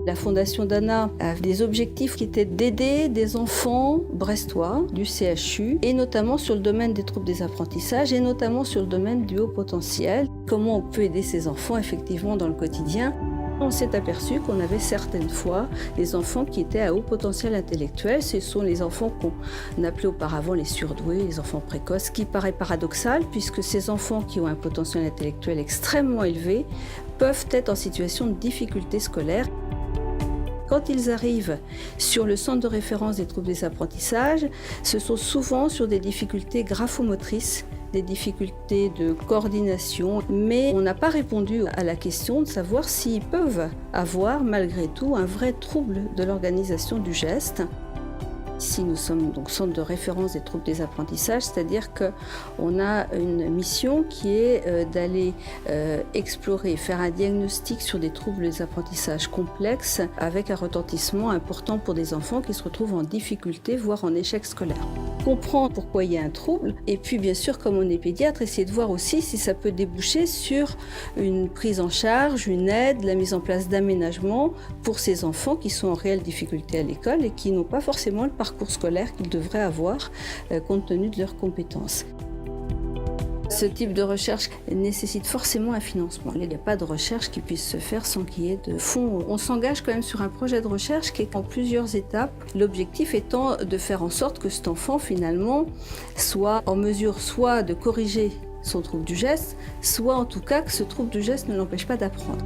La Fondation Dana a des objectifs qui étaient d'aider des enfants brestois du CHU, et notamment sur le domaine des troubles des apprentissages, et notamment sur le domaine du haut potentiel. Comment on peut aider ces enfants effectivement dans le quotidien. On s'est aperçu qu'on avait certaines fois des enfants qui étaient à haut potentiel intellectuel. Ce sont les enfants qu'on appelait auparavant les surdoués, les enfants précoces, ce qui paraît paradoxal puisque ces enfants qui ont un potentiel intellectuel extrêmement élevé peuvent être en situation de difficulté scolaire. Quand ils arrivent sur le centre de référence des troubles des apprentissages, ce sont souvent sur des difficultés graphomotrices, des difficultés de coordination, mais on n'a pas répondu à la question de savoir s'ils peuvent avoir malgré tout un vrai trouble de l'organisation du geste. Ici, nous sommes donc centre de référence des troubles des apprentissages, c'est-à-dire qu'on a une mission qui est d'aller explorer, faire un diagnostic sur des troubles des apprentissages complexes avec un retentissement important pour des enfants qui se retrouvent en difficulté, voire en échec scolaire. Comprendre pourquoi il y a un trouble, et puis bien sûr, comme on est pédiatre, essayer de voir aussi si ça peut déboucher sur une prise en charge, une aide, la mise en place d'aménagements pour ces enfants qui sont en réelle difficulté à l'école et qui n'ont pas forcément le parcours scolaire qu'ils devraient avoir compte tenu de leurs compétences. Ce type de recherche nécessite forcément un financement. Il n'y a pas de recherche qui puisse se faire sans qu'il y ait de fonds. On s'engage quand même sur un projet de recherche qui est en plusieurs étapes. L'objectif étant de faire en sorte que cet enfant finalement soit en mesure soit de corriger son trouble du geste, soit en tout cas que ce trouble du geste ne l'empêche pas d'apprendre.